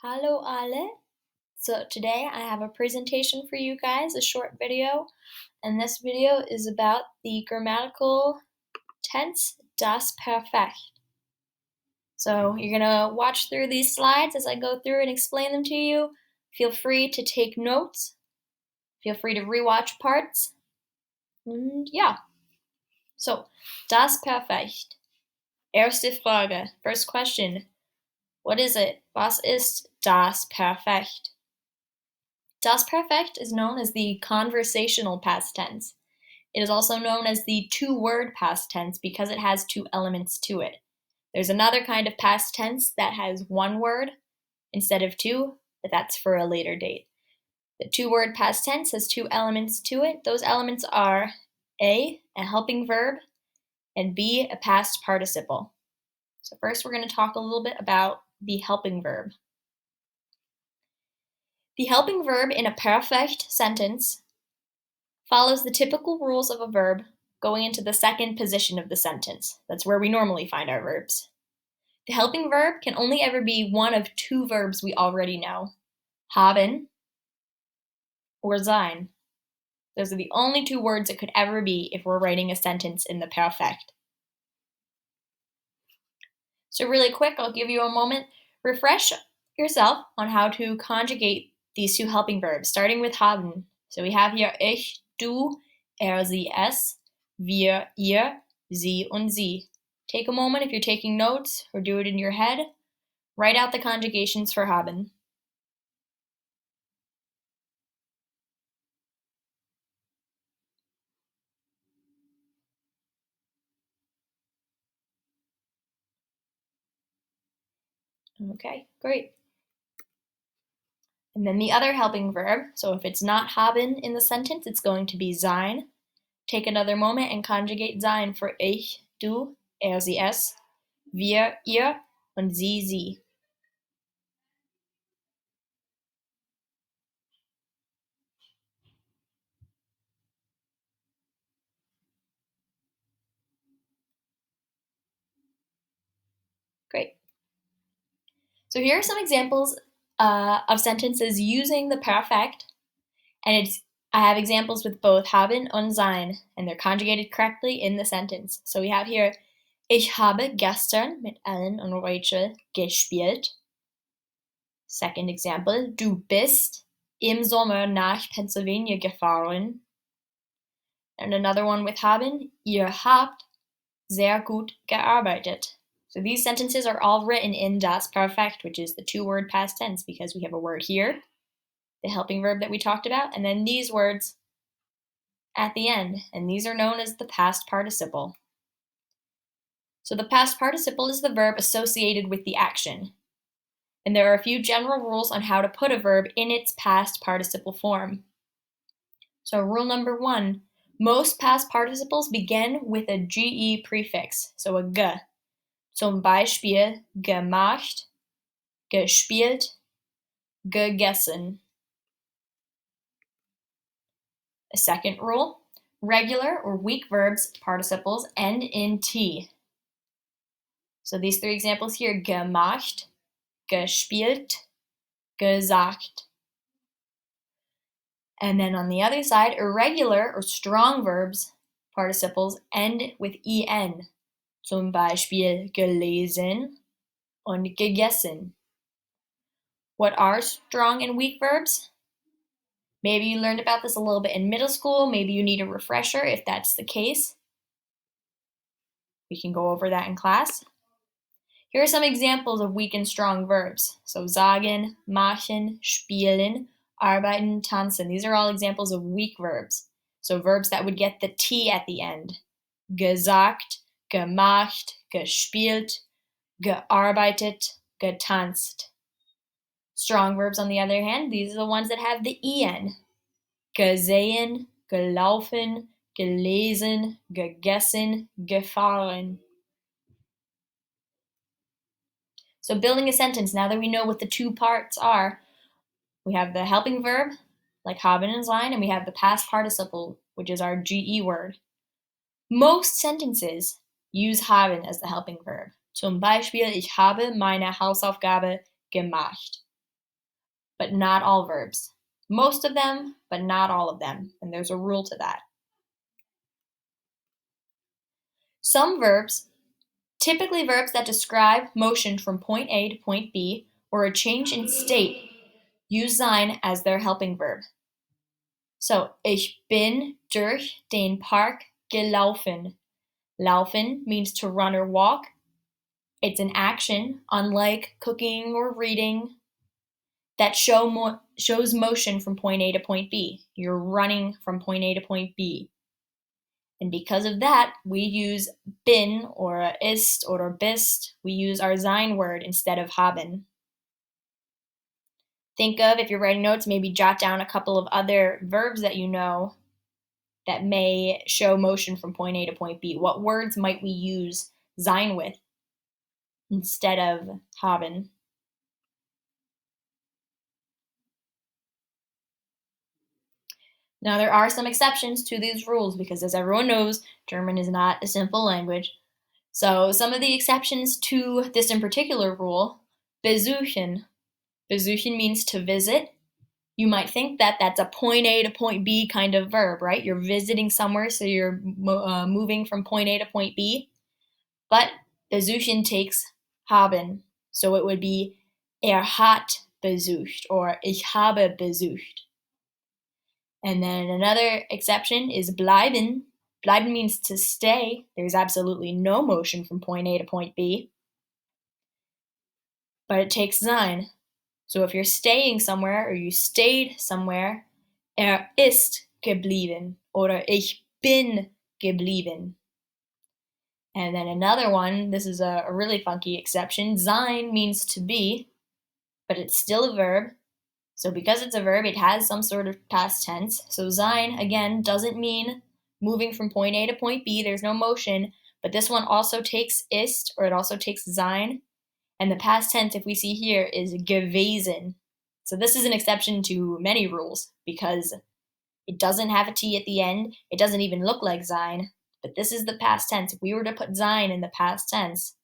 Hallo alle. So today I have a presentation for you guys, a short video, and this video is about the grammatical tense das Perfekt. So you're gonna watch through these slides as I go through and explain them to you. Feel free to take notes. Feel free to rewatch parts. And yeah. So, das Perfekt. Erste Frage. First question. What is it? Was ist das Perfekt? Das Perfekt is known as the conversational past tense. It is also known as the two-word past tense because it has two elements to it. There's another kind of past tense that has one word instead of two, but that's for a later date. The two-word past tense has two elements to it. Those elements are A, a helping verb, and B, a past participle. So first we're going to talk a little bit about the helping verb. The helping verb in a perfect sentence follows the typical rules of a verb going into the second position of the sentence. That's where we normally find our verbs. The helping verb can only ever be one of two verbs we already know, haben or sein. Those are the only two words it could ever be if we're writing a sentence in the perfect. So really quick, I'll give you a moment. Refresh yourself on how to conjugate these two helping verbs, starting with haben. So we have here ich, du, sie, es, wir, ihr, sie, und sie. Take a moment if you're taking notes or do it in your head. Write out the conjugations for haben. Okay, great. And then the other helping verb, so if it's not haben in the sentence, it's going to be sein. Take another moment and conjugate sein for ich, du, sie, es, wir, ihr, und sie. Great. So here are some examples of sentences using the perfect, and I have examples with both haben und sein, and they're conjugated correctly in the sentence. So we have here, ich habe gestern mit Ellen und Rachel gespielt. Second example, du bist im Sommer nach Pennsylvania gefahren. And another one with haben, ihr habt sehr gut gearbeitet. So these sentences are all written in das Perfekt, which is the two-word past tense, because we have a word here, the helping verb that we talked about, and then these words at the end, and these are known as the past participle. So the past participle is the verb associated with the action. And there are a few general rules on how to put a verb in its past participle form. So rule number 1, most past participles begin with a ge prefix, so a g. Zum Beispiel gemacht, gespielt, gegessen. A second rule, regular or weak verbs participles end in t. So these three examples here, gemacht, gespielt, gesagt. And then on the other side, irregular or strong verbs participles end with en. Zum Beispiel gelesen und gegessen. What are strong and weak verbs? Maybe you learned about this a little bit in middle school. Maybe you need a refresher if that's the case. We can go over that in class. Here are some examples of weak and strong verbs. So sagen, machen, spielen, arbeiten, tanzen. These are all examples of weak verbs. So verbs that would get the T at the end. Gesagt, gemacht, gespielt, gearbeitet, getanzt. Strong verbs, on the other hand, these are the ones that have the en. Gesehen, gelaufen, gelesen, gegessen, gefahren. So building a sentence, now that we know what the two parts are, we have the helping verb, like haben and sein, and we have the past participle, which is our ge word. Most sentences use haben as the helping verb. Zum Beispiel, ich habe meine Hausaufgabe gemacht. but not all verbs. Most of them, but not all of them. And there's a rule to that. Some verbs, typically verbs that describe motion from point A to point B or a change in state, use sein as their helping verb. So, ich bin durch den Park gelaufen. Laufen means to run or walk. It's an action, unlike cooking or reading, that shows motion from point A to point B. You're running from point A to point B. And because of that, we use bin or ist or bist. We use our sein word instead of haben. Think of, if you're writing notes, maybe jot down a couple of other verbs that you know that may show motion from point A to point B. What words might we use sein with instead of haben? Now, there are some exceptions to these rules because, as everyone knows, German is not a simple language. So, some of the exceptions to this in particular rule, besuchen. Besuchen means to visit. You might think that that's a point A to point B kind of verb, right? You're visiting somewhere, so you're moving from point A to point B. But besuchen takes haben. So it would be hat besucht or ich habe besucht. And then another exception is bleiben. Bleiben means to stay. There's absolutely no motion from point A to point B. But it takes sein. So if you're staying somewhere or you stayed somewhere, ist geblieben oder ich bin geblieben. And then another one, this is a really funky exception. Sein means to be, but it's still a verb. So because it's a verb, it has some sort of past tense. So sein, again, doesn't mean moving from point A to point B. There's no motion. But this one also takes ist, or it also takes sein. And the past tense, if we see here, is gewesen. So this is an exception to many rules because it doesn't have a T at the end. It doesn't even look like sein. But this is the past tense. If we were to put sein in the past tense,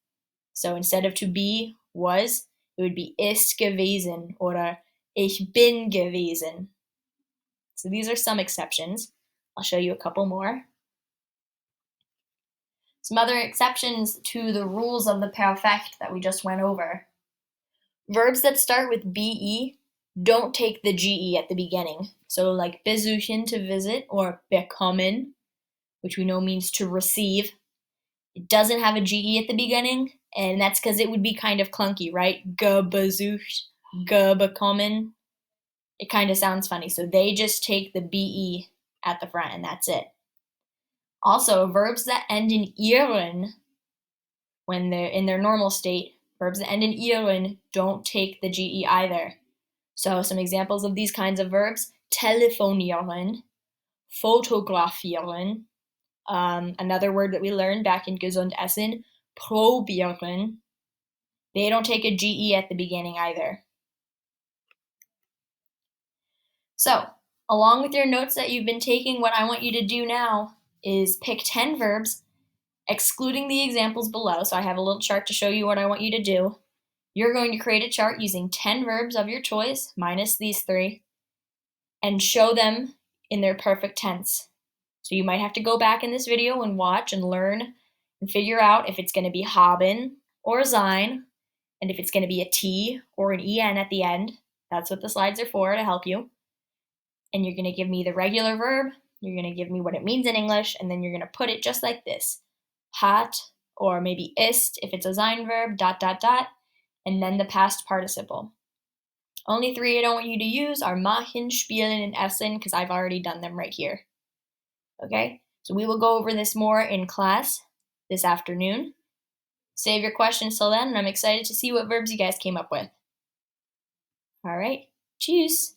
so instead of to be, was, it would be ist gewesen oder ich bin gewesen. So these are some exceptions. I'll show you a couple more. Some other exceptions to the rules of the perfect that we just went over. Verbs that start with be don't take the ge at the beginning. So like besuchen, to visit, or bekommen, which we know means to receive. It doesn't have a ge at the beginning, and that's because it would be kind of clunky, right? Gebesucht, gebekommen. It kind of sounds funny. So they just take the be at the front, and that's it. Also, verbs that end in ieren, when they're in their normal state, verbs that end in ieren don't take the ge either. So some examples of these kinds of verbs: telefonieren, fotografieren, another word that we learned back in Gesund Essen, probieren. They don't take a ge at the beginning either. So, along with your notes that you've been taking, what I want you to do now is pick 10 verbs, excluding the examples below. So I have a little chart to show you what I want you to do. You're going to create a chart using 10 verbs of your choice, minus these 3, and show them in their perfect tense. So you might have to go back in this video and watch and learn and figure out if it's going to be haben or sein, and if it's going to be a T or an en at the end. That's what the slides are for, to help you. And you're going to give me the regular verb, you're going to give me what it means in English, and then you're going to put it just like this. Hat, or maybe ist if it's a sein verb, ... and then the past participle. Only 3 I don't want you to use are machen, spielen, and essen, because I've already done them right here. Okay, so we will go over this more in class this afternoon. Save your questions till then, and I'm excited to see what verbs you guys came up with. All right, tschüss.